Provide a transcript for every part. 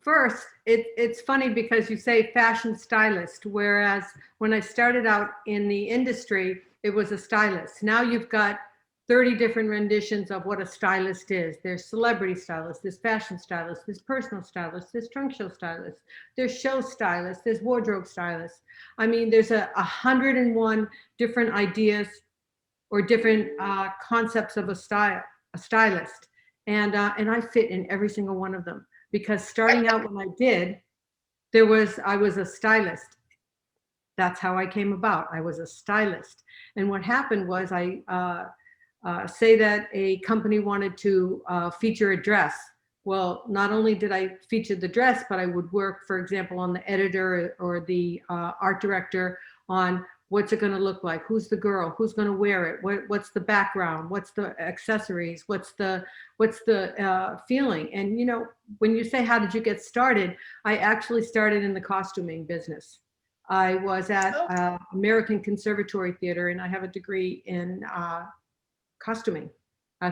first, it's funny because you say fashion stylist, whereas when I started out in the industry, it was a stylist. Now you've got 30 different renditions of what a stylist is. There's celebrity stylist, there's fashion stylist, there's personal stylist, there's trunk show stylist, there's show stylist, there's wardrobe stylist. I mean, there's 101 different ideas or different concepts of a stylist. And I fit in every single one of them, because starting out when I did, I was a stylist. That's how I came about. I was a stylist. And what happened was say that a company wanted to feature a dress. Well, not only did I feature the dress, but I would work, for example, on the editor or the art director on what's it going to look like, who's the girl, who's going to wear it, what's the background, what's the accessories, what's the feeling. And you know, when you say how did you get started, I actually started in the costuming business. I was at American Conservatory Theater, and I have a degree in costuming,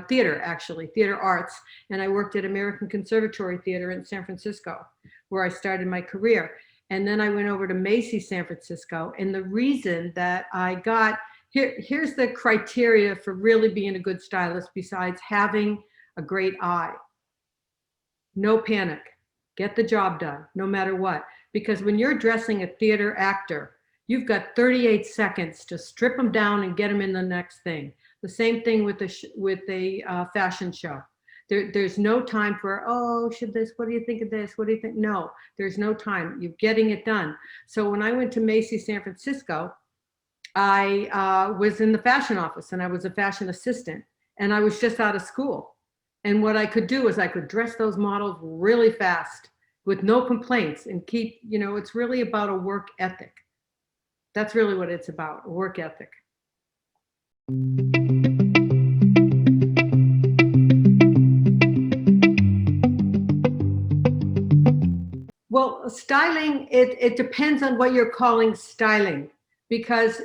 theater, actually, theater arts. And I worked at American Conservatory Theater in San Francisco, where I started my career. And then I went over to Macy's San Francisco. And the reason that I got, here's the criteria for really being a good stylist besides having a great eye. No panic, get the job done, no matter what. Because when you're dressing a theater actor, you've got 38 seconds to strip them down and get them in the next thing. The same thing with the fashion show. There's no time for, oh, should this, what do you think of this? What do you think? No, there's no time. You're getting it done. So when I went to Macy's San Francisco, I was in the fashion office and I was a fashion assistant, and I was just out of school. And what I could do is I could dress those models really fast with no complaints and keep, you know, it's really about a work ethic. That's really what it's about, a work ethic. Well, styling, it depends on what you're calling styling, because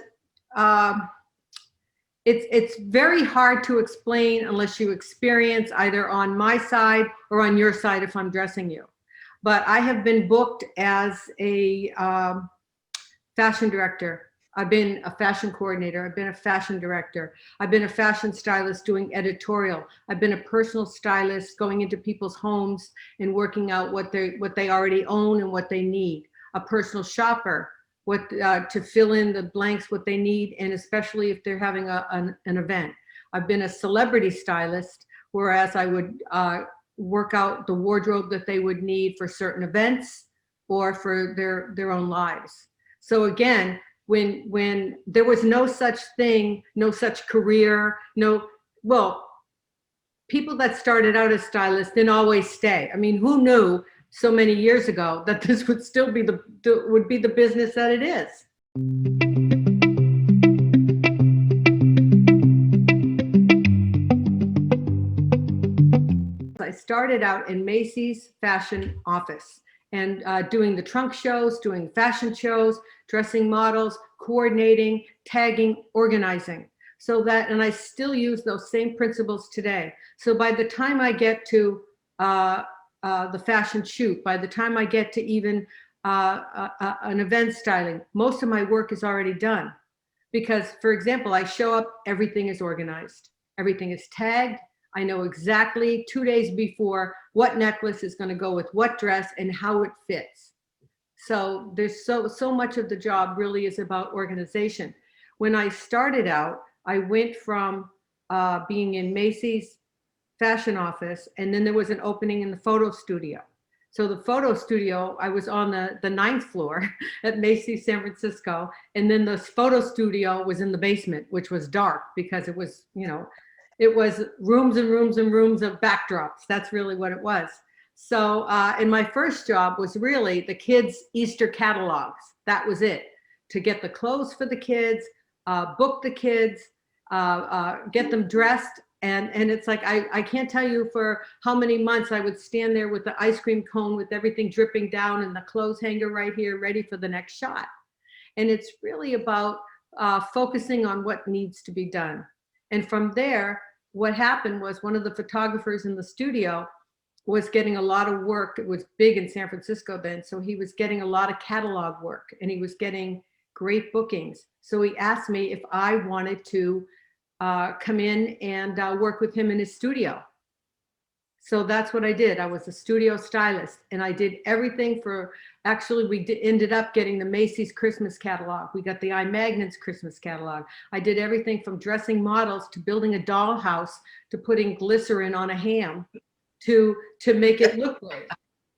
it's very hard to explain unless you experience either on my side or on your side if I'm dressing you. But I have been booked as a fashion director. I've been a fashion coordinator. I've been a fashion director. I've been a fashion stylist doing editorial. I've been a personal stylist going into people's homes and working out what they already own and what they need. A personal shopper, to fill in the blanks, what they need, and especially if they're having an event. I've been a celebrity stylist, whereas I would work out the wardrobe that they would need for certain events or for their own lives. So again, when there was no such thing, no such career, well, people that started out as stylists didn't always stay. I mean, who knew so many years ago that this would still be the business that it is? I started out in Macy's fashion office and doing the trunk shows, doing fashion shows, dressing models, coordinating, tagging, organizing. So that, and I still use those same principles today. So by the time I get to the fashion shoot, by the time I get to even an event styling, most of my work is already done. Because, for example, I show up, everything is organized, everything is tagged. I know exactly 2 days before what necklace is going to go with what dress and how it fits. So there's so much of the job really is about organization. When I started out, I went from being in Macy's fashion office, and then there was an opening in the photo studio. So the photo studio, I was on the 9th floor at Macy's San Francisco, and then the photo studio was in the basement, which was dark because it was, you know, it was rooms and rooms and rooms of backdrops. That's really what it was. So, and my first job was really the kids' Easter catalogs. That was it. To get the clothes for the kids, book the kids, get them dressed. And it's like, I can't tell you for how many months I would stand there with the ice cream cone with everything dripping down and the clothes hanger right here, ready for the next shot. And it's really about focusing on what needs to be done. And from there, what happened was one of the photographers in the studio was getting a lot of work. It was big in San Francisco then. So he was getting a lot of catalog work and he was getting great bookings. So he asked me if I wanted to come in and work with him in his studio. So that's what I did. I was a studio stylist and I did everything for, actually ended up getting the Macy's Christmas catalog. We got the iMagnets Christmas catalog. I did everything from dressing models to building a dollhouse to putting glycerin on a ham to make it look great.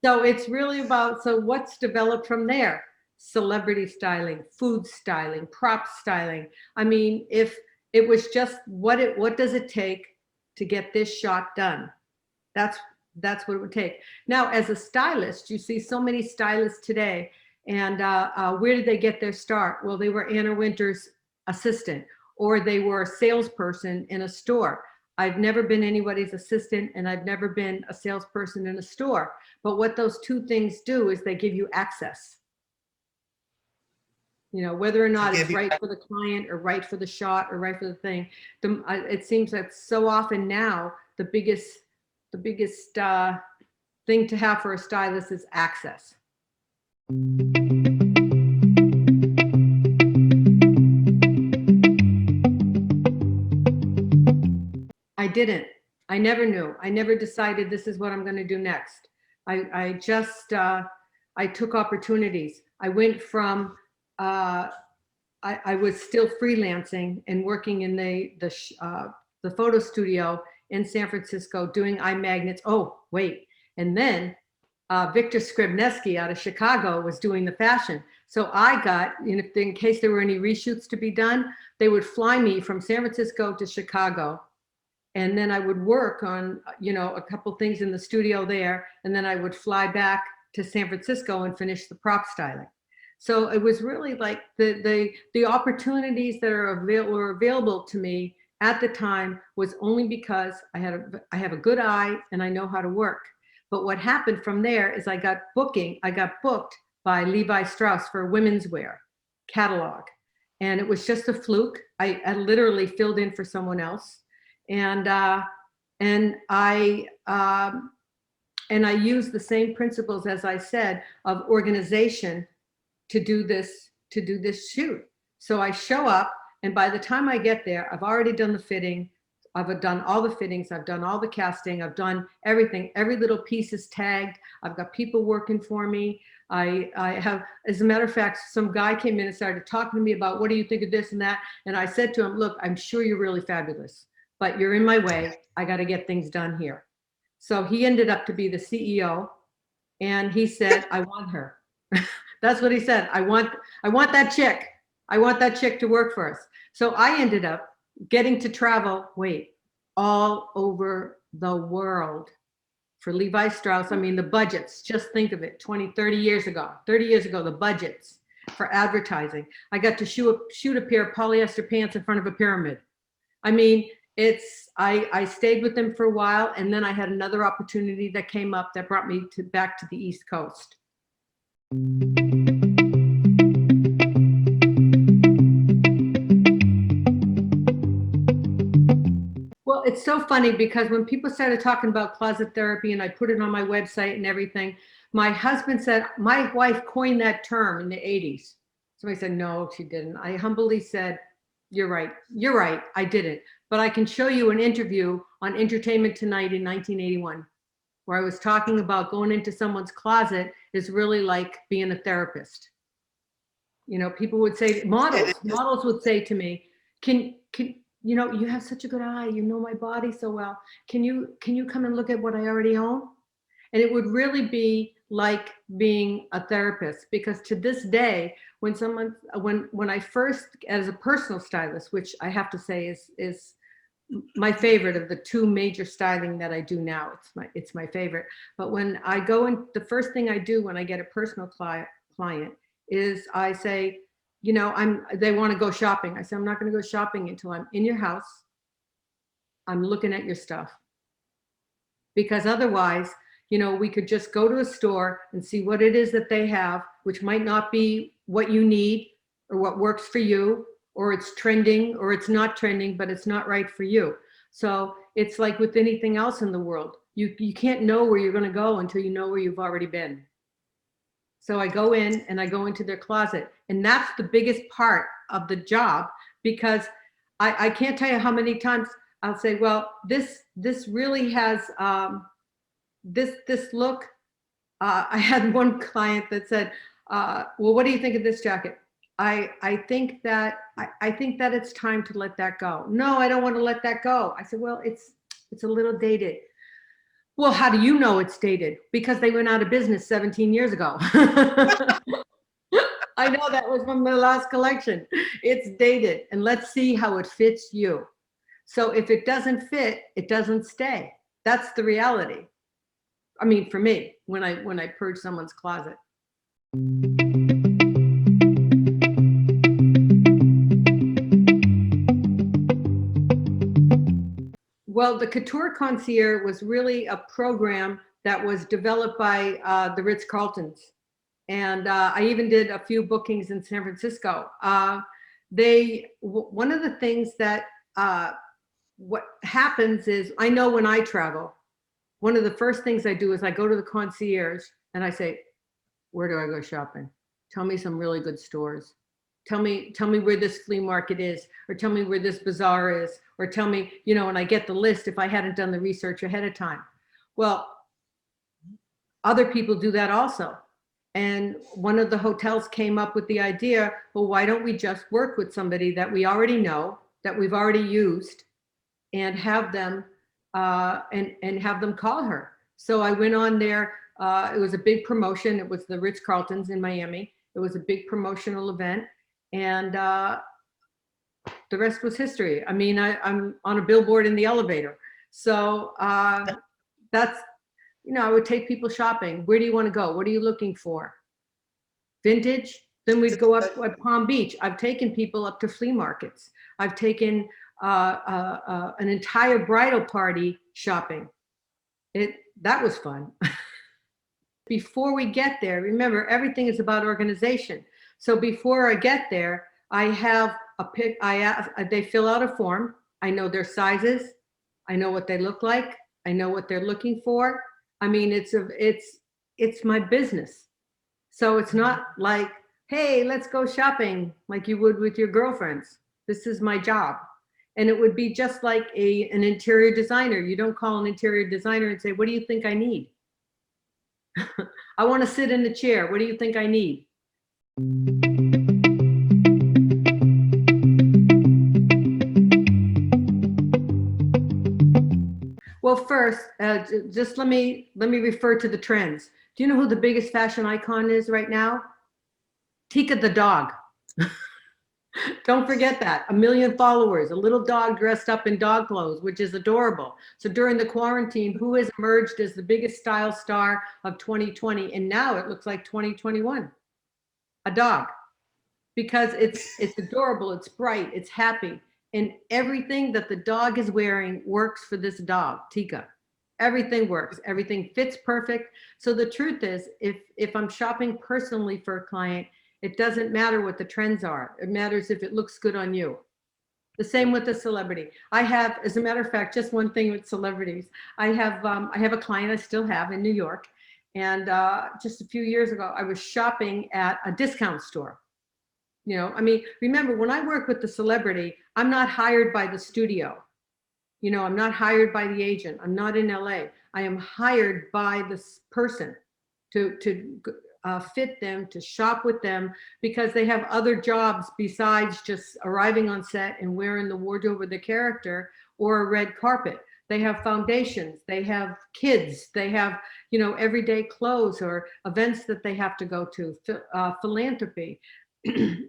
So it's really about, so what's developed from there? Celebrity styling, food styling, prop styling. I mean, if it was just what does it take to get this shot done? That's what it would take. Now, as a stylist, you see so many stylists today, and where did they get their start? Well, they were Anna Wintour's assistant, or they were a salesperson in a store. I've never been anybody's assistant, and I've never been a salesperson in a store. But what those two things do is they give you access. You know, whether or not it's right for the client or right for the shot or right for the thing. It seems that so often now the biggest thing to have for a stylist is access. I didn't. I never knew. I never decided this is what I'm going to do next. I just I took opportunities. I went from I was still freelancing and working in the photo studio in San Francisco doing iMagnets. Oh, wait. And then Victor Skrybneski out of Chicago was doing the fashion. So I got, in case there were any reshoots to be done, they would fly me from San Francisco to Chicago. And then I would work on, a couple things in the studio there. And then I would fly back to San Francisco and finish the prop styling. So it was really like the opportunities that were available to me at the time was only because I have a good eye and I know how to work. But what happened from there is I got booked by Levi Strauss for a women's wear catalog. And it was just a fluke. I literally filled in for someone else. And I used the same principles, as I said, of organization to do this shoot. So I show up, and by the time I get there, I've already done the fitting. I've done all the fittings. I've done all the casting. I've done everything. Every little piece is tagged. I've got people working for me. I have, as a matter of fact, some guy came in and started talking to me about, what do you think of this and that? And I said to him, look, I'm sure you're really fabulous, but you're in my way. I got to get things done here. So he ended up to be the CEO, and he said, I want her. That's what he said. I want that chick. I want that chick to work for us. So I ended up getting to travel, all over the world for Levi Strauss. I mean, the budgets, just think of it, 30 years ago, the budgets for advertising. I got to shoot a pair of polyester pants in front of a pyramid. I mean, I stayed with them for a while, and then I had another opportunity that came up that brought me back to the East Coast. Well, it's so funny because when people started talking about closet therapy and I put it on my website and everything, my husband said, my wife coined that term in the 80s. Somebody said, no, she didn't. I humbly said, you're right, I didn't. But I can show you an interview on Entertainment Tonight in 1981, where I was talking about going into someone's closet is really like being a therapist. People would say, models would say to me, can you have such a good eye, you know my body so well. Can you come and look at what I already own? And it would really be like being a therapist, because to this day, when I first, as a personal stylist, which I have to say is my favorite of the two major styling that I do now, it's my favorite. But when I go in, the first thing I do when I get a personal client is I say, they want to go shopping. I say, I'm not going to go shopping until I'm in your house. I'm looking at your stuff. Because otherwise, we could just go to a store and see what it is that they have, which might not be what you need or what works for you, or it's trending or it's not trending, but it's not right for you. So it's like with anything else in the world. you can't know where you're going to go until you know where you've already been. So I go in and I go into their closet, and that's the biggest part of the job, because I can't tell you how many times I'll say, well, this really has this look. I had one client that said, well, what do you think of this jacket? I think that I think that it's time to let that go. No, I don't want to let that go. I said, well, it's a little dated. Well, how do you know it's dated? Because they went out of business 17 years ago. I know that was from the last collection. It's dated, and let's see how it fits you. So if it doesn't fit, it doesn't stay. That's the reality. I mean, for me, when I purge someone's closet. Well, the Couture Concierge was really a program that was developed by the Ritz-Carltons. And I even did a few bookings in San Francisco. One of the things that what happens is, I know when I travel, one of the first things I do is I go to the concierge and I say, where do I go shopping? Tell me some really good stores. Tell me where this flea market is, or tell me where this bazaar is, or tell me, and I get the list if I hadn't done the research ahead of time. Well, other people do that also. And one of the hotels came up with the idea, well, why don't we just work with somebody that we already know, that we've already used, and have them and have them call her. So I went on there. It was a big promotion. It was the Ritz-Carltons in Miami. It was a big promotional event, and the rest was history. I mean, I'm on a billboard in the elevator. So that's, I would take people shopping. Where do you want to go? What are you looking for? Vintage? Then we'd go up at Palm Beach. I've taken people up to flea markets. I've taken an entire bridal party shopping. That was fun. Before we get there, remember, everything is about organization. So before I get there, I have they fill out a form. I know their sizes. I know what they look like. I know what they're looking for. I mean, it's my business. So it's not like, hey, let's go shopping like you would with your girlfriends. This is my job. And it would be just like an interior designer. You don't call an interior designer and say, what do you think I need? I want to sit in the chair. What do you think I need? Well, first, just let me refer to the trends. Do you know who the biggest fashion icon is right now? Tika the dog. Don't forget that. 1 million followers, a little dog dressed up in dog clothes, which is adorable. So during the quarantine, who has emerged as the biggest style star of 2020? And now it looks like 2021. A dog. Because it's adorable, it's bright, it's happy. And everything that the dog is wearing works for this dog, Tika. Everything works. Everything fits perfect. So the truth is, if I'm shopping personally for a client, it doesn't matter what the trends are. It matters if it looks good on you. The same with the celebrity. I have, as a matter of fact, just one thing with celebrities. I have a client I still have in New York. And just a few years ago, I was shopping at a discount store. I mean, remember, when I work with the celebrity, I'm not hired by the studio. I'm not hired by the agent. I'm not in LA. I am hired by this person to fit them, to shop with them, because they have other jobs besides just arriving on set and wearing the wardrobe of the character or a red carpet. They have foundations, they have kids, they have, everyday clothes or events that they have to go to, philanthropy.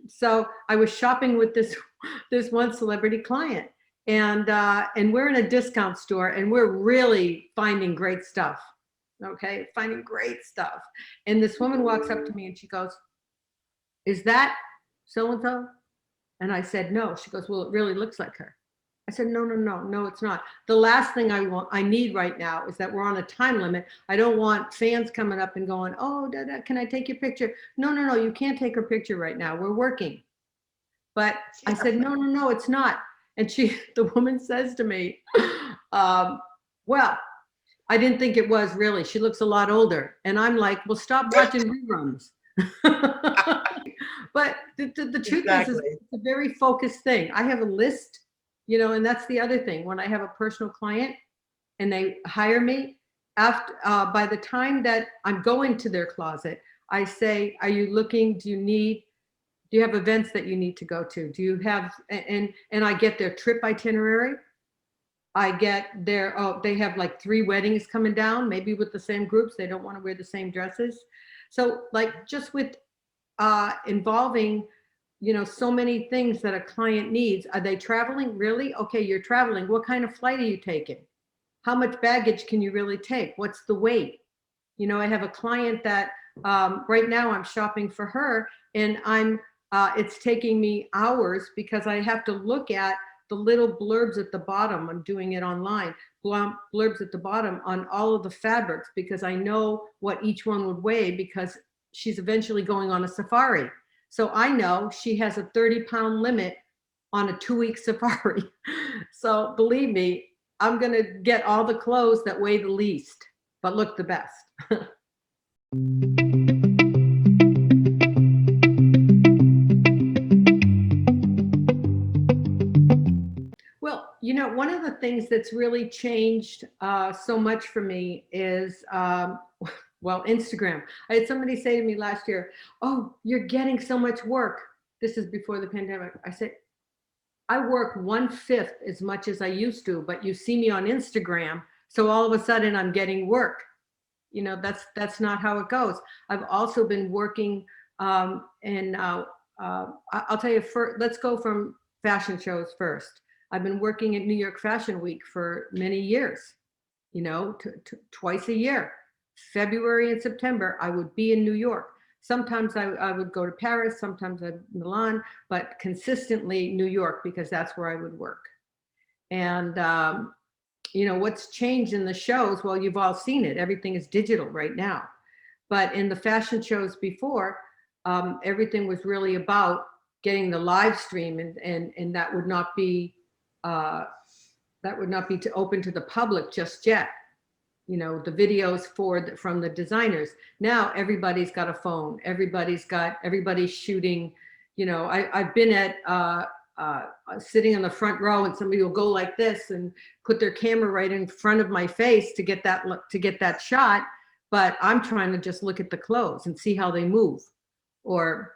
So I was shopping with this one celebrity client, and we're in a discount store, and we're really finding great stuff. Okay, finding great stuff. And this woman walks up to me and she goes, is that so-and-so? And I said, no. She goes, well, it really looks like her. I said, no, it's not. The last thing I need right now is that we're on a time limit. I don't want fans coming up and going, oh, can I take your picture? No, you can't take her picture right now. We're working. But I said, no, it's not. And the woman says to me, well, I didn't think it was really. She looks a lot older. And I'm like, well, stop watching reruns. But the truth is it's a very focused thing. I have a list, you know, and that's the other thing. When I have a personal client and they hire me, after by the time that I'm going to their closet, I say, are you looking, do you have events that you need to go to? Do you have, and I get their trip itinerary. I get their, oh, they have like 3 weddings coming down, maybe with the same groups. They don't want to wear the same dresses. So like just with involving, you know, so many things that a client needs. Are they traveling? Really? Okay, you're traveling. What kind of flight are you taking? How much baggage can you really take? What's the weight? You know, I have a client that right now I'm shopping for her, and it's taking me hours because I have to look at the little blurbs at the bottom. I'm doing it online, blurbs at the bottom on all of the fabrics, because I know what each one would weigh, because she's eventually going on a safari. So I know she has a 30-pound limit on a 2-week safari. So believe me, I'm gonna get all the clothes that weigh the least, but look the best. Well, you know, one of the things that's really changed so much for me is, well, Instagram. I had somebody say to me last year, oh, you're getting so much work. This is before the pandemic. I said, I work 1/5 as much as I used to, but you see me on Instagram, so all of a sudden I'm getting work. You know, that's not how it goes. I've also been working, and I'll tell you, let's go from fashion shows first. I've been working at New York Fashion Week for many years, you know, twice a year. February and September, I would be in New York. Sometimes I would go to Paris, sometimes Milan, but consistently New York, because that's where I would work. And, you know, what's changed in the shows? Well, you've all seen it. Everything is digital right now. But in the fashion shows before, everything was really about getting the live stream, and that would not be open to the public just yet. You know, the videos from the designers. Now everybody's got a phone. Everybody's shooting. You know, I've been at sitting on the front row, and somebody will go like this and put their camera right in front of my face to get that shot. But I'm trying to just look at the clothes and see how they move. Or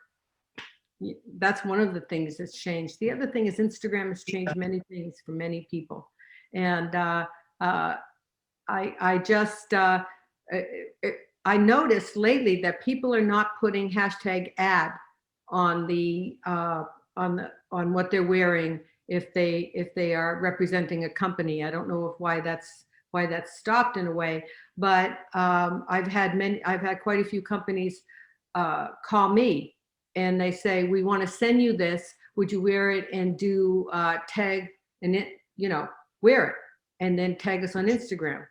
that's one of the things that's changed. The other thing is Instagram has changed many things for many people. And I noticed lately that people are not putting #ad on on what they're wearing if they are representing a company. I don't know why that's stopped in a way, but I've had quite a few companies call me, and they say, we want to send you this. Would you wear it and do tag, and it, you know, wear it and then tag us on Instagram?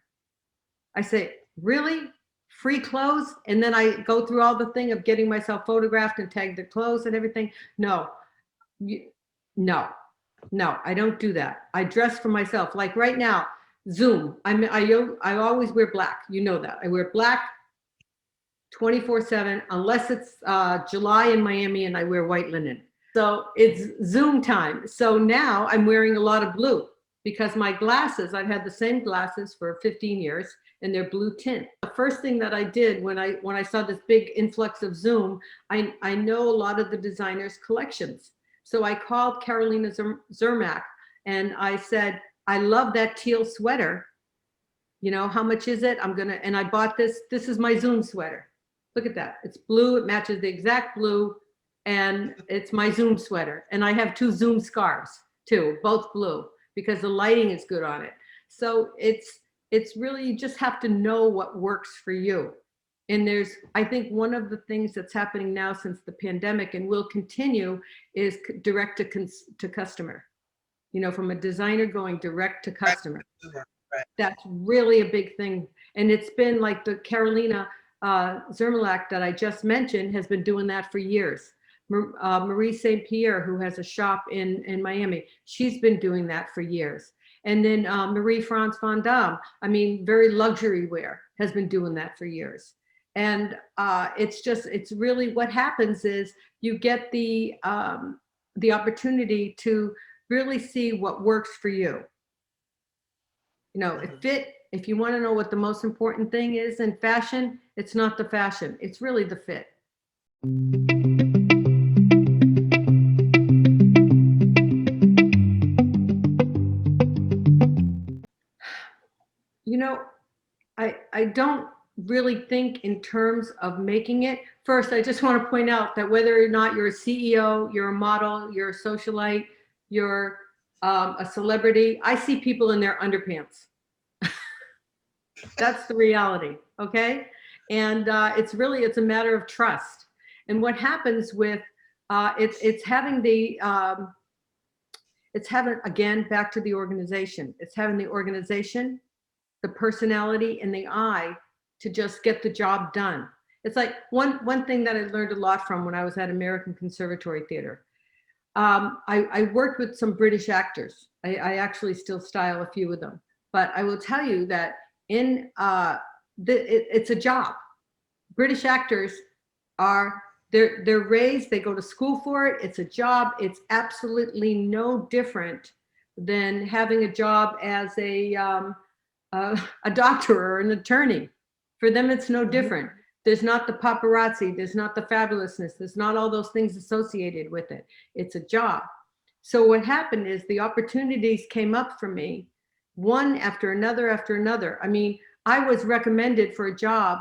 I say, really? Free clothes? And then I go through all the thing of getting myself photographed and tagged the clothes and everything. No, no, I don't do that. I dress for myself. Like right now, Zoom. I always wear black. You know that. I wear black 24/7, unless it's July in Miami and I wear white linen. So it's Zoom time. So now I'm wearing a lot of blue, because my glasses, I've had the same glasses for 15 years, and they're blue tint. The first thing that I did when I saw this big influx of Zoom, I know a lot of the designers' collections. So I called Carolina Zermack and I said, I love that teal sweater. You know, how much is it? And I bought this. This is my Zoom sweater. Look at that. It's blue. It matches the exact blue. And it's my Zoom sweater. And I have 2 Zoom scarves too, both blue, because the lighting is good on it. So it's really, you just have to know what works for you. And I think one of the things that's happening now since the pandemic and will continue is direct to customer. You know, from a designer going direct to customer. Right. That's really a big thing. And it's been like the Carolina Zermalak that I just mentioned has been doing that for years. Marie St. Pierre, who has a shop in Miami, she's been doing that for years. And then Marie-France Van Damme, I mean, very luxury wear, has been doing that for years. And it's really what happens is you get the opportunity to really see what works for you. You know, if you want to know what the most important thing is in fashion, it's not the fashion, it's really the fit. You know, I don't really think in terms of making it. First, I just want to point out that whether or not you're a CEO, you're a model, you're a socialite, you're a celebrity, I see people in their underpants. That's the reality, okay? And it's a matter of trust. And what happens with it's having again, back to the organization. It's having the organization, the personality, and the eye to just get the job done. It's like one thing that I learned a lot from when I was at American Conservatory Theater. I worked with some British actors. I actually still style a few of them. But I will tell you that it's a job. British actors they're raised, they go to school for it. It's a job. It's absolutely no different than having a job as a doctor or an attorney. For them, it's no different. There's not the paparazzi, there's not the fabulousness, there's not all those things associated with it. It's a job. So what happened is the opportunities came up for me, one after another after another. I mean, I was recommended for a job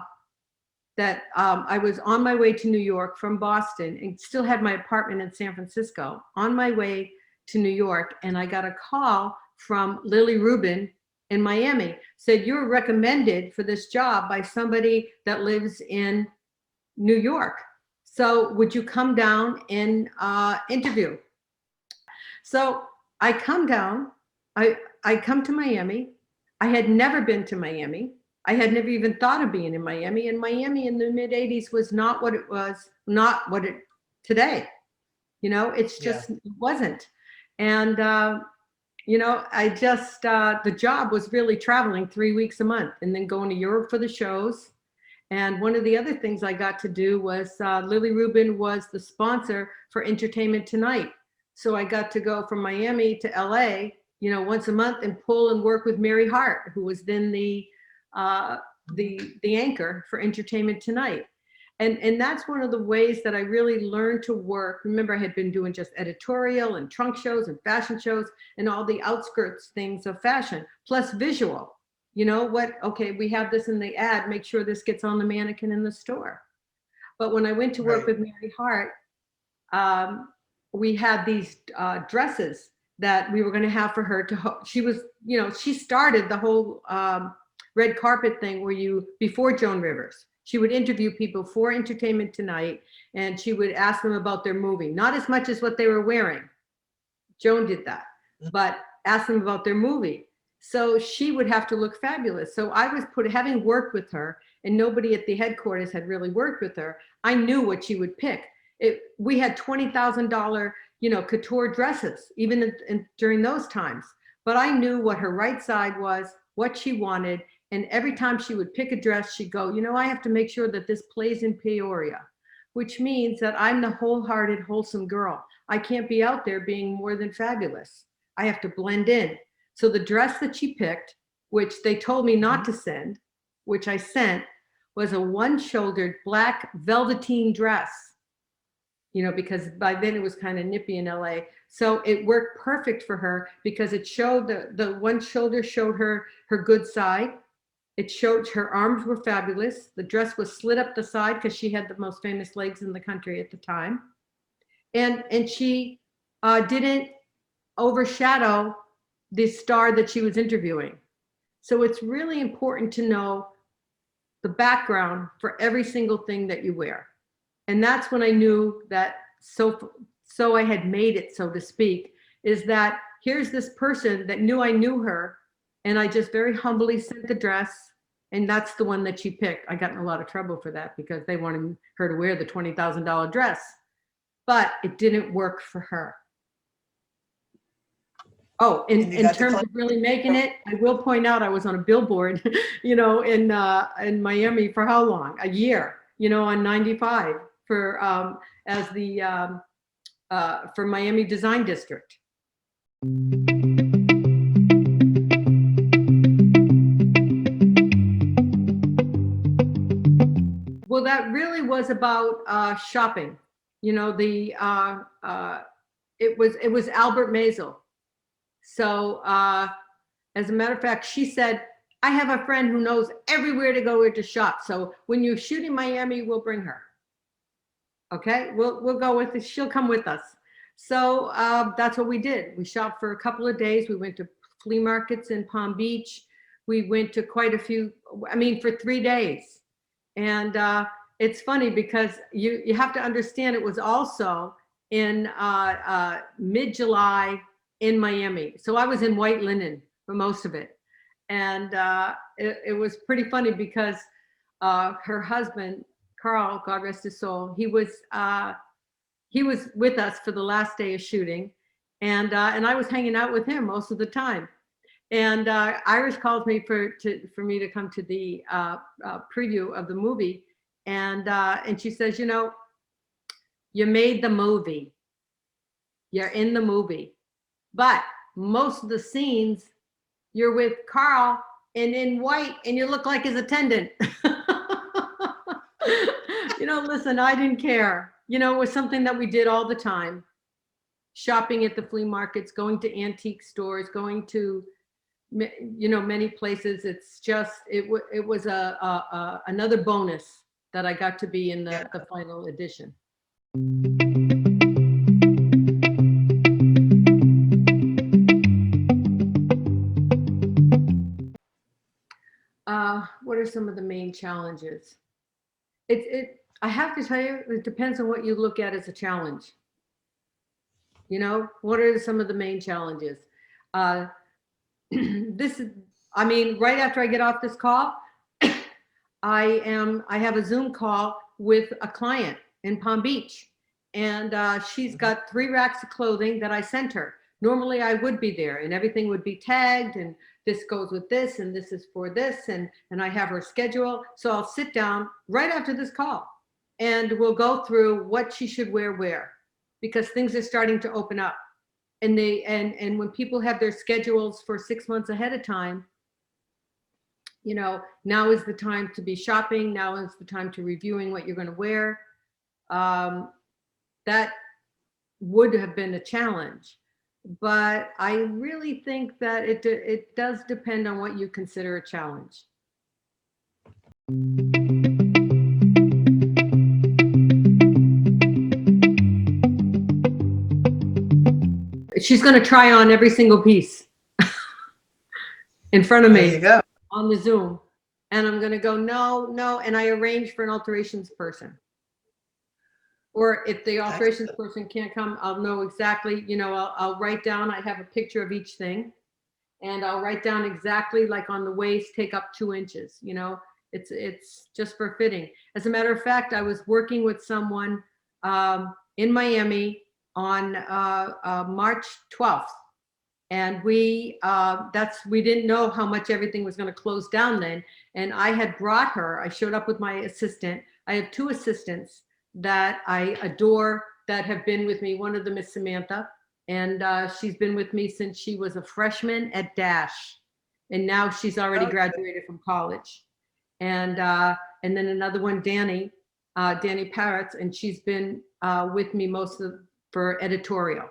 that I was on my way to New York from Boston and still had my apartment in San Francisco, on my way to New York. And I got a call from Lily Rubin in Miami, said, you're recommended for this job by somebody that lives in New York. So would you come down and interview? So I come down, I come to Miami. I had never been to Miami. I had never even thought of being in Miami. And Miami in the mid 80s was not what it was, not what it today. You know, it's just, it wasn't. And, you know, I just, the job was really traveling 3 weeks a month and then going to Europe for the shows. And one of the other things I got to do was Lily Rubin was the sponsor for Entertainment Tonight. So I got to go from Miami to LA, you know, once a month and pull and work with Mary Hart, who was then the anchor for Entertainment Tonight. And that's one of the ways that I really learned to work. Remember, I had been doing just editorial and trunk shows and fashion shows and all the outskirts things of fashion, plus visual. You know what? Okay, we have this in the ad, make sure this gets on the mannequin in the store. But when I went to work with Mary Hart, we had these dresses that we were going to have for her to, she was, you know, she started the whole red carpet thing where before Joan Rivers, she would interview people for Entertainment Tonight and she would ask them about their movie, not as much as what they were wearing. Joan did that, but ask them about their movie. So she would have to look fabulous. So I was having worked with her and nobody at the headquarters had really worked with her. I knew what she would pick. We had $20,000, you know, couture dresses, even during those times. But I knew what her right side was, what she wanted. And every time she would pick a dress, she'd go, you know, I have to make sure that this plays in Peoria, which means that I'm the wholehearted, wholesome girl. I can't be out there being more than fabulous. I have to blend in. So the dress that she picked, which they told me not to send, which I sent, was a one-shouldered black velveteen dress, you know, because by then it was kind of nippy in LA. So it worked perfect for her because it showed the one shoulder showed her good side. It showed her arms were fabulous. The dress was slit up the side because she had the most famous legs in the country at the time. And she didn't overshadow the star that she was interviewing. So it's really important to know the background for every single thing that you wear. And that's when I knew that so I had made it, so to speak, is that here's this person that knew I knew her, and I just very humbly sent the dress, and that's the one that she picked. I got in a lot of trouble for that because they wanted her to wear the $20,000 dress, but it didn't work for her. Oh, And you in got the terms client. of really making it, I will point out I was on a billboard, in Miami for how long? A year, on 95 for as the for Miami Design District. Well, that really was about shopping. The it was Albert Maisel. So as a matter of fact, she said, I have a friend who knows everywhere to go where to shop. So when you shoot in Miami, we'll bring her. Okay, we'll go with it. She'll come with us. So that's what we did. We shopped for a couple of days. We went to flea markets in Palm Beach. We went to quite a few, I mean, for 3 days. And it's funny because you have to understand it was also in mid-July in Miami. So I was in white linen for most of it. And it was pretty funny because her husband, Carl, God rest his soul, he was with us for the last day of shooting. And I was hanging out with him most of the time. And Irish called me for me to come to the preview of the movie, and she says, you made the movie, you're in the movie, but most of the scenes you're with Carl and in white, and you look like his attendant. Listen, I didn't care. It was something that we did all the time. Shopping at the flea markets, going to antique stores, going to many places. It's just it was another bonus that I got to be in the final edition. What are some of the main challenges? I have to tell you, it depends on what you look at as a challenge. What are some of the main challenges? This is, I mean, right after I get off this call, I have a Zoom call with a client in Palm Beach, and she's got 3 racks of clothing that I sent her. Normally I would be there and everything would be tagged, and this goes with this, and this is for this, and I have her schedule. So I'll sit down right after this call and we'll go through what she should wear where, because things are starting to open up. And and when people have their schedules for 6 months ahead of time, now is the time to be shopping. Now is the time to reviewing what you're going to wear. That would have been a challenge, but I really think that it does depend on what you consider a challenge. She's going to try on every single piece in front of me. There you go. On the Zoom, and I'm going to go, no, and I arrange for an alterations person. Or if the alterations person can't come, I'll know exactly, I'll write down, I have a picture of each thing, and I'll write down exactly, like on the waist, take up 2 inches, it's just for fitting. As a matter of fact, I was working with someone in Miami on March 12th. And we didn't know how much everything was going to close down then. And I had brought her, I showed up with my assistant. I have 2 assistants that I adore that have been with me. One of them is Samantha, and she's been with me since she was a freshman at Dash. And now she's already graduated from college. And then another one, Danny Parrots, and she's been with me for editorial.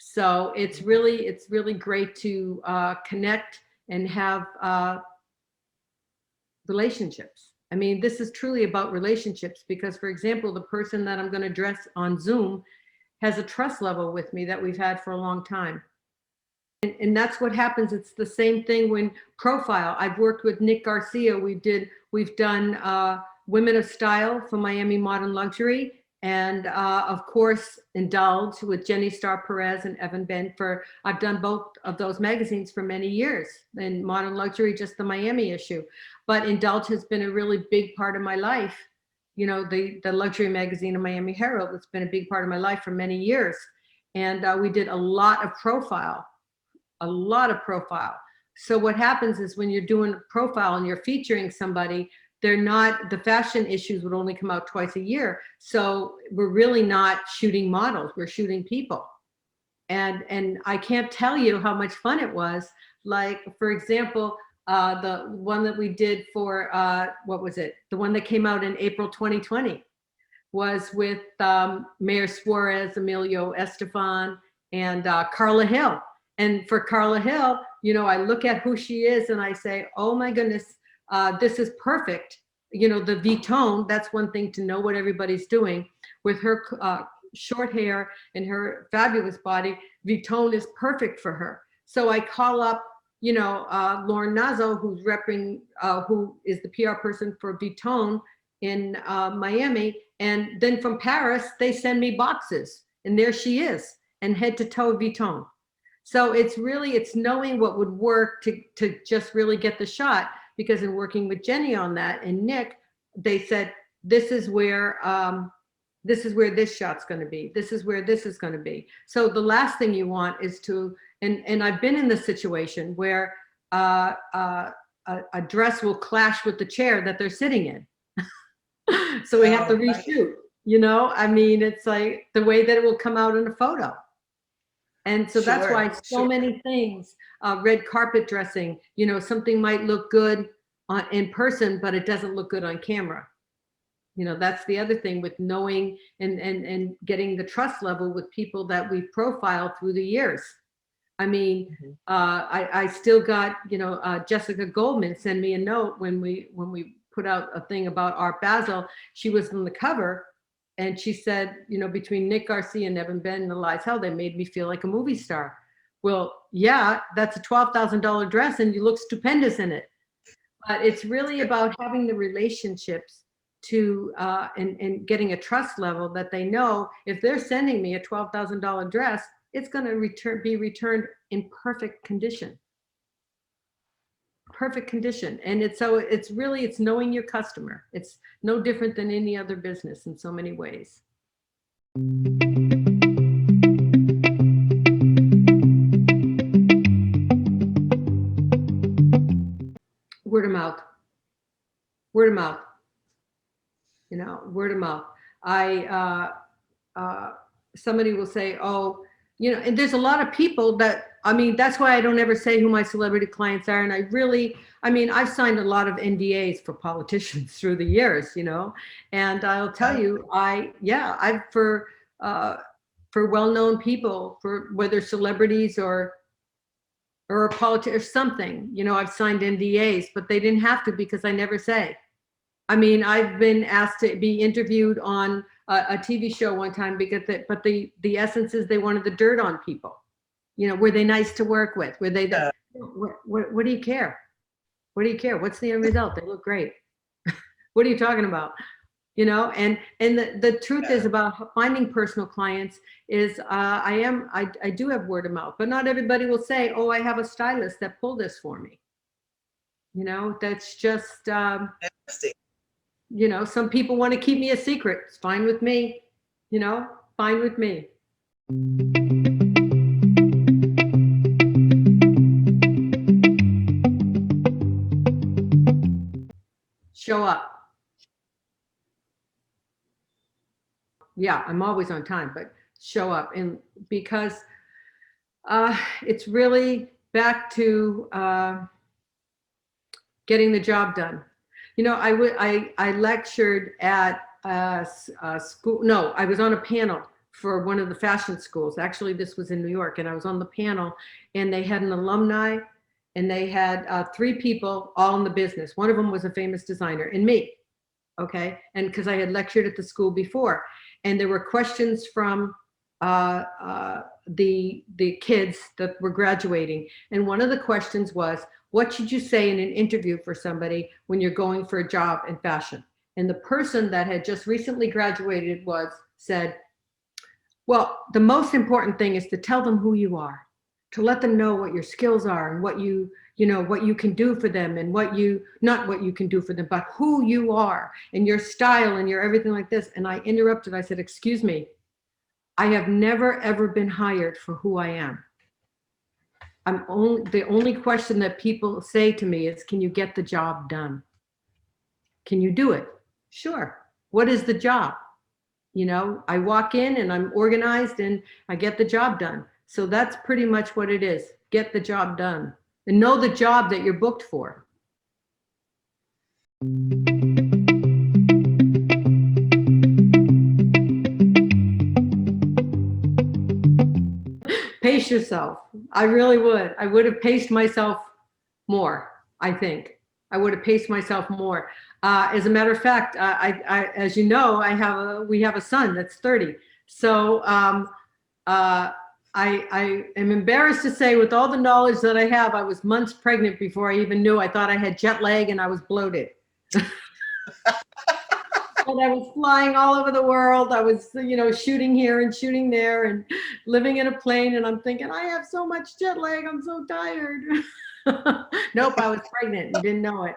So it's really great to connect and have relationships. I mean, this is truly about relationships because, for example, the person that I'm going to dress on Zoom has a trust level with me that we've had for a long time. And that's what happens. It's the same thing when profile. I've worked with Nick Garcia. We've done Women of Style for Miami Modern Luxury. And of course, Indulge with Jenny Star Perez and Evan Ben. I've done both of those magazines for many years. And Modern Luxury, just the Miami issue. But Indulge has been a really big part of my life. The luxury magazine of Miami Herald, it's been a big part of my life for many years. And we did a lot of profile. a lot of profile. So what happens is when you're doing a profile and you're featuring somebody, the fashion issues would only come out twice a year. So we're really not shooting models, we're shooting people. And I can't tell you how much fun it was. Like, for example, the one that we did for, what was it? The one that came out in April 2020 was with Mayor Suarez, Emilio Estefan, and Carla Hill. And for Carla Hill, you know, I look at who she is and I say, oh my goodness, this is perfect. You know, the V-tone, that's one thing to know what everybody's doing. With her short hair and her fabulous body, V-tone is perfect for her. So I call up, you know, Lauren Nazo, who's who is the PR person for V-tone in Miami. And then from Paris, they send me boxes, and there she is, and head to toe V-tone. So it's knowing what would work to just really get the shot, because in working with Jenny on that and Nick, they said, this is where this shot's going to be. This is where this is going to be. So the last thing you want is to, and I've been in this situation where a dress will clash with the chair that they're sitting in. So we have to reshoot, you know, I mean, it's like the way that it will come out in a photo. And so that's why so many things, red carpet dressing, you know, something might look good in person, but it doesn't look good on camera. You know, that's the other thing with knowing and getting the trust level with people that we've profiled through the years. I mean, I still got, you know, Jessica Goldman send me a note when we put out a thing about Art Basel. She was on the cover. And she said, you know, between Nick Garcia and Evan Ben and Elyzse Hell, they made me feel like a movie star. Well, yeah, that's a $12,000 dress and you look stupendous in it. But it's really about having the relationships to and getting a trust level that they know if they're sending me a $12,000 dress, it's going to be returned in perfect condition. Perfect condition. And it's knowing your customer. It's no different than any other business in so many ways. Word of mouth. Word of mouth. You know, word of mouth. Somebody will say, oh, you know, and there's a lot of people that, I mean, that's why I don't ever say who my celebrity clients are. And I've signed a lot of NDAs for politicians through the years, you know, and I'll tell you, for well-known people, for whether celebrities or a politician or something, you know, I've signed NDAs, but they didn't have to because I never say. I mean, I've been asked to be interviewed on a TV show one time because the essence is they wanted the dirt on people. You know, were they nice to work with? Were they what do you care? What do you care? What's the end result? They look great. What are you talking about? You know, and the truth is about finding personal clients is I do have word of mouth, but not everybody will say, oh, I have a stylist that pulled this for me. You know, that's just you know, some people want to keep me a secret. It's fine with me, you know, fine with me. Show up. Yeah, I'm always on time, but show up. And because it's really back to getting the job done. You know, I lectured at a school. No, I was on a panel for one of the fashion schools. Actually, this was in New York, and I was on the panel, and they had an alumni, and they had 3 people all in the business. One of them was a famous designer, and me. Okay, and because I had lectured at the school before, and there were questions from the kids that were graduating, and one of the questions was, what should you say in an interview for somebody when you're going for a job in fashion? And the person that had just recently graduated said, well, the most important thing is to tell them who you are, to let them know what your skills are and what you can do for them, and not what you can do for them, but who you are and your style and your everything like this. And I interrupted. I said, excuse me, I have never, ever been hired for who I am. the only question that people say to me is, can you get the job done? Can you do it? Sure. What is the job? You know, I walk in and I'm organized and I get the job done. So that's pretty much what it is. Get the job done and know the job that you're booked for. Pace yourself. I really would. I would have paced myself more, I think. I would have paced myself more. As a matter of fact, as you know, we have a son that's 30. So I am embarrassed to say, with all the knowledge that I have, I was months pregnant before I even knew. I thought I had jet lag and I was bloated. And I was flying all over the world. I was, you know, shooting here and shooting there and living in a plane. And I'm thinking, I have so much jet lag. I'm so tired. Nope, I was pregnant and didn't know it.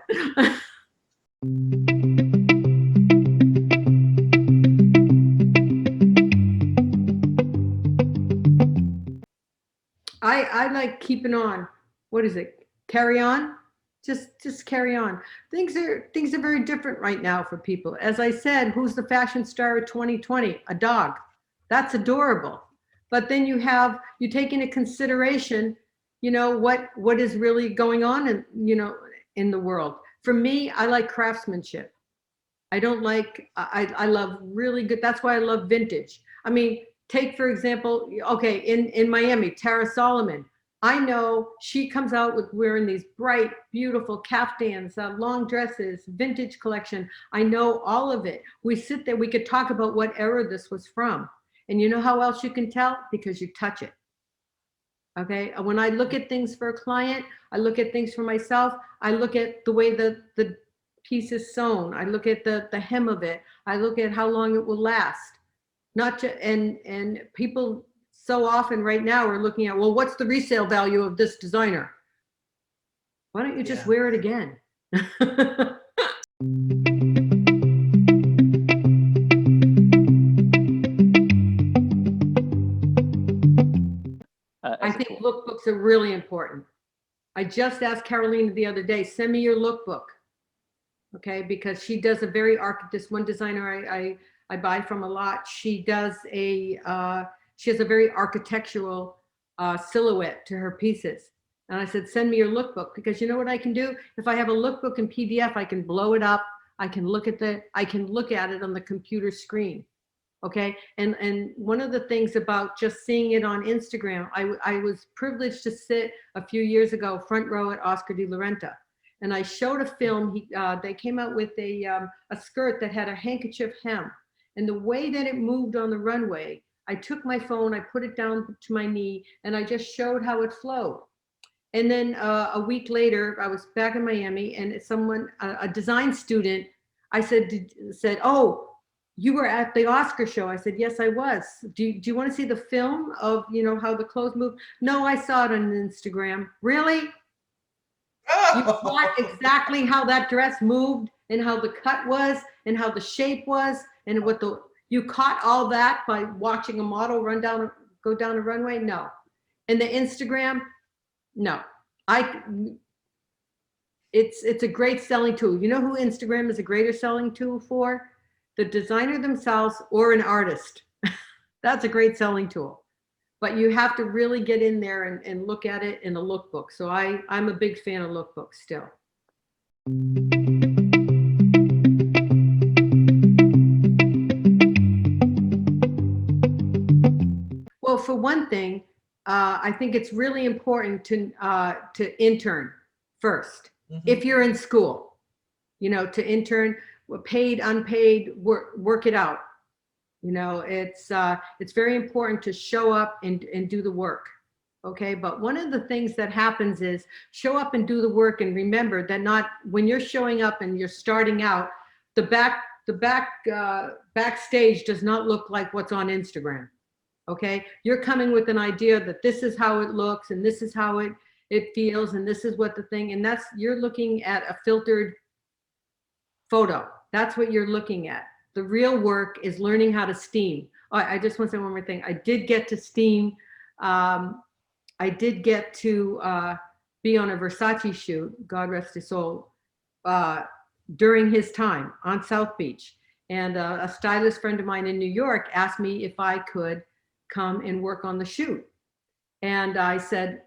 I like keeping on. What is it? Carry on. Just carry on. Things are very different right now for people. As I said, who's the fashion star of 2020? A dog. That's adorable. But then you take into consideration, you know, what is really going on in, you know, in the world. For me, I like craftsmanship. I don't like, I love really good. That's why I love vintage. I mean, take for example, okay, in Miami, Tara Solomon. I know she comes out with wearing these bright, beautiful caftans, long dresses, vintage collection. I know all of it. We sit there, we could talk about what era this was from. And you know how else you can tell? Because you touch it. Okay. When I look at things for a client, I look at things for myself. I look at the way the piece is sewn. I look at the hem of it. I look at how long it will last. Not just, and people so often right now are looking at, well, what's the resale value of this designer? Why don't you just wear it again? I think lookbooks are really important. I just asked Carolina the other day, send me your lookbook. Okay, because she does a very this one designer I buy from a lot. She does she has a very architectural silhouette to her pieces. And I said, send me your lookbook, because you know what I can do? If I have a lookbook in PDF, I can blow it up. I can look at it on the computer screen. Okay. And one of the things about just seeing it on Instagram, I was privileged to sit a few years ago, front row at Oscar de la Renta. And I showed a film. They came out with a skirt that had a handkerchief hem. And the way that it moved on the runway, I took my phone, I put it down to my knee, and I just showed how it flowed. And then a week later, I was back in Miami, and someone, a design student, I said, oh, you were at the Oscar show. I said, yes, I was. Do you want to see the film of, you know, how the clothes move? No, I saw it on Instagram. Really? You caught exactly how that dress moved and how the cut was and how the shape was and you caught all that by watching a model go down a runway? No. And the Instagram? No. It's a great selling tool. You know who Instagram is a greater selling tool for? The designer themselves or an artist. That's a great selling tool. But you have to really get in there and look at it in a lookbook. So I'm a big fan of lookbooks still. Well, for one thing, I think it's really important to intern first. Mm-hmm. If you're in school, you know, to intern, paid, unpaid, work it out. You know, it's very important to show up and do the work. Okay. But one of the things that happens is show up and do the work. And remember that when you're showing up and you're starting out, the backstage does not look like what's on Instagram. Okay. You're coming with an idea that this is how it looks and this is how it feels. And this is what the thing, and you're looking at a filtered photo. That's what you're looking at. The real work is learning how to steam. Oh, I just want to say one more thing. I did get to steam. I I did get to be on a Versace shoot, God rest his soul, during his time on South Beach. And a stylist friend of mine in New York asked me if I could come and work on the shoot. And I said,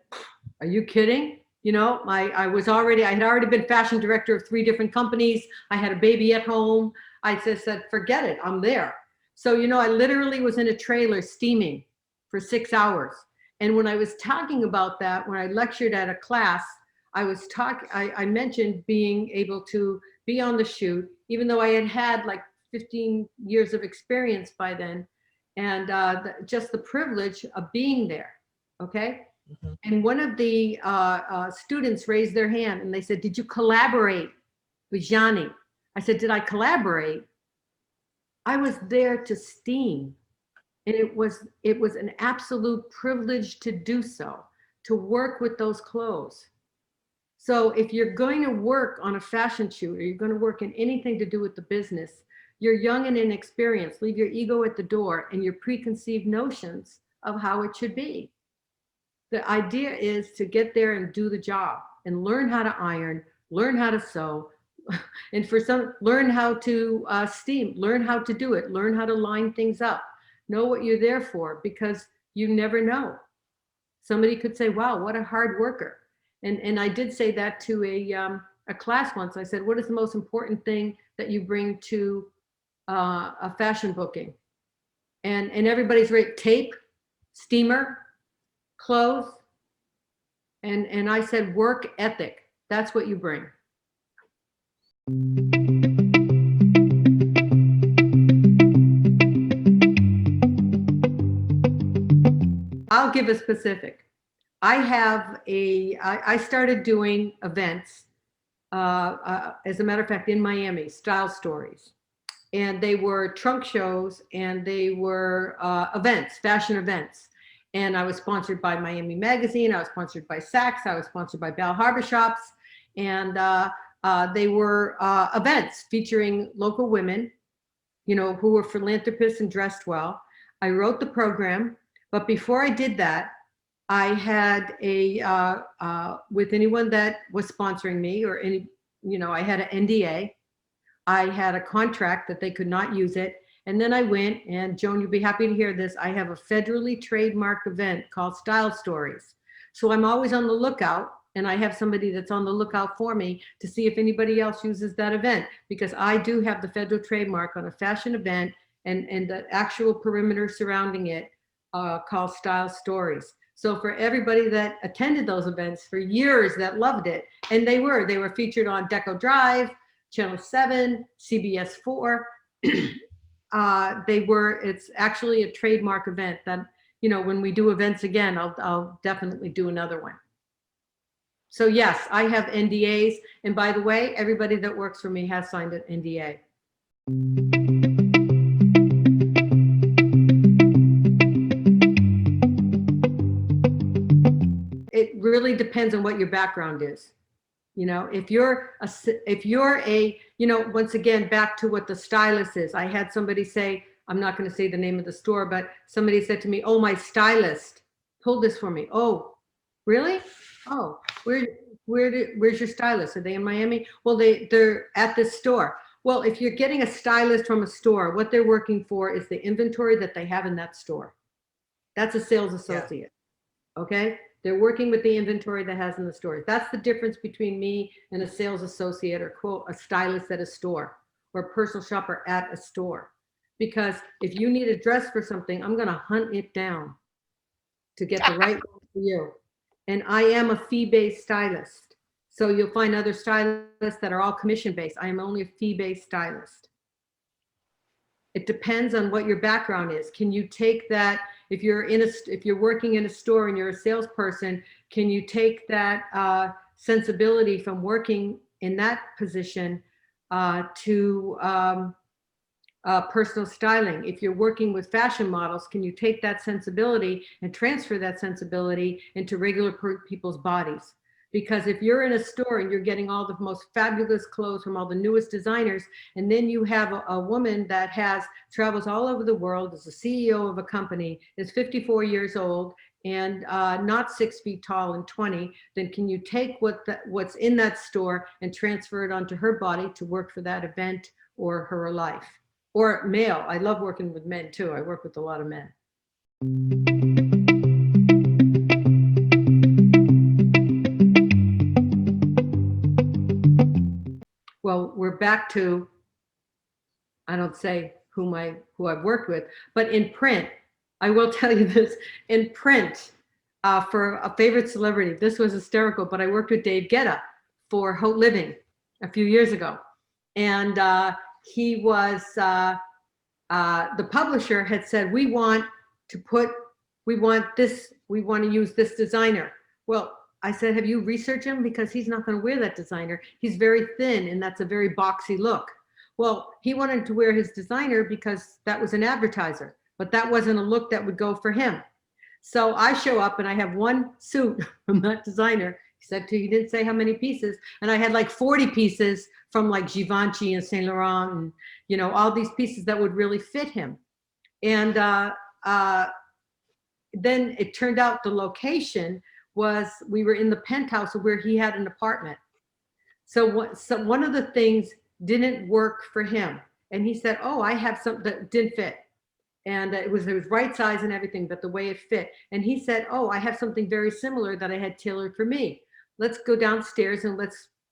are you kidding? You know, I had already been fashion director of 3 different companies. I had a baby at home. I just said, forget it, I'm there. So, you know, I literally was in a trailer steaming for 6 hours. And when I was talking about that, when I lectured at a class, I mentioned being able to be on the shoot, even though I had like 15 years of experience by then, and just the privilege of being there. Okay. Mm-hmm. And one of the students raised their hand and they said, did you collaborate with Gianni? I said, did I collaborate? I was there to steam. And it was an absolute privilege to do so, to work with those clothes. So if you're going to work on a fashion shoot or you're going to work in anything to do with the business, you're young and inexperienced. Leave your ego at the door and your preconceived notions of how it should be. The idea is to get there and do the job and learn how to iron, learn how to sew, and for some, learn how to steam, learn how to do it, learn how to line things up. Know what you're there for, because you never know. Somebody could say, wow, what a hard worker. And I did say that to a class once. I said, what is the most important thing that you bring to a fashion booking? And everybody's right, tape, steamer, clothes. And I said, work ethic. That's what you bring. I'll give a specific. I started doing events, as a matter of fact, in Miami, Style Stories. And they were trunk shows and they were events, fashion events. And I was sponsored by Miami Magazine. I was sponsored by Saks. I was sponsored by Bal Harbor Shops. And they were events featuring local women, you know, who were philanthropists and dressed well. I wrote the program. But before I did that, I had with anyone that was sponsoring me or any, you know, I had an NDA. I had a contract that they could not use it. And then I went, and Joan, you'll be happy to hear this. I have a federally trademarked event called Style Stories. So I'm always on the lookout, and I have somebody that's on the lookout for me to see if anybody else uses that event, because I do have the federal trademark on a fashion event and the actual perimeter surrounding it called Style Stories. So for everybody that attended those events for years that loved it, and they were featured on Deco Drive, Channel 7, CBS 4. It's actually a trademark event that, you know, when we do events again, I'll definitely do another one. So yes, I have NDAs. And by the way, everybody that works for me has signed an NDA. It really depends on what your background is. You know, if you're a, you know, once again, back to what the stylist is. I had somebody say, I'm not going to say the name of the store, but somebody said to me, oh, my stylist pulled this for me. Oh, really? Oh, where's your stylist? Are they in Miami? Well, they're at this store. Well, if you're getting a stylist from a store, what they're working for is the inventory that they have in that store. That's a sales associate. Yeah. Okay. They're working with the inventory that has in the stores. That's the difference between me and a sales associate or quote, a stylist at a store or a personal shopper at a store. Because if you need a dress for something, I'm going to hunt it down to get the right one for you. And I am a fee-based stylist. So you'll find other stylists that are all commission-based. I am only a fee-based stylist. It depends on what your background is. Can you take that? If you're working in a store and you're a salesperson, can you take that sensibility from working in that position to personal styling? If you're working with fashion models, can you take that sensibility and transfer that sensibility into regular people's bodies? Because if you're in a store and you're getting all the most fabulous clothes from all the newest designers, and then you have a woman that travels all over the world, is the CEO of a company, is 54 years old, and not 6 feet tall and 20, then can you take what's in that store and transfer it onto her body to work for that event or her life? Or male. I love working with men too. I work with a lot of men. Well, we're back to, I don't say who I've worked with, but in print, I will tell you this, in print, for a favorite celebrity, this was hysterical, but I worked with Dave Guetta for Haute Living a few years ago. And he was, the publisher had said, we want to use this designer. Well, I said, have you researched him? Because he's not going to wear that designer. He's very thin and that's a very boxy look. Well, he wanted to wear his designer because that was an advertiser, but that wasn't a look that would go for him. So I show up and I have one suit from that designer. He didn't say how many pieces. And I had like 40 pieces from like Givenchy and Saint Laurent and, you know, all these pieces that would really fit him. And then it turned out the location was, we were in the penthouse where he had an apartment. So one of the things didn't work for him. And he said, oh, I have something that didn't fit. And it was right size and everything, but the way it fit. And he said, oh, I have something very similar that I had tailored for me. Let's go downstairs and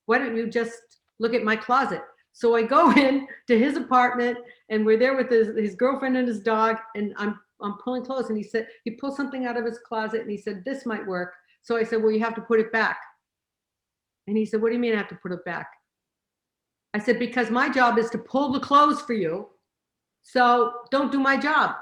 why don't you just look at my closet? So I go in to his apartment and we're there with his girlfriend and his dog, and I'm pulling clothes, and he pulled something out of his closet and he said, this might work. So I said, well, you have to put it back. And he said, what do you mean I have to put it back? I said, because my job is to pull the clothes for you. So don't do my job.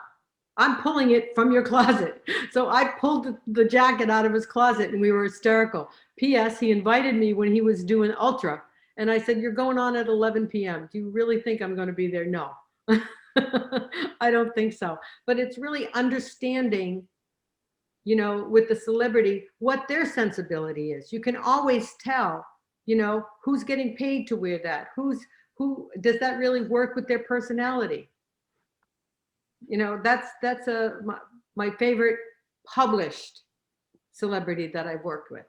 I'm pulling it from your closet. So I pulled the jacket out of his closet and we were hysterical. P.S. He invited me when he was doing Ultra. And I said, you're going on at 11 p.m. Do you really think I'm going to be there? No, I don't think so. But it's really understanding, you know, with the celebrity, what their sensibility is. You can always tell, you know, who's getting paid to wear that. Who does that really work with their personality? You know, that's my favorite published celebrity that I've worked with.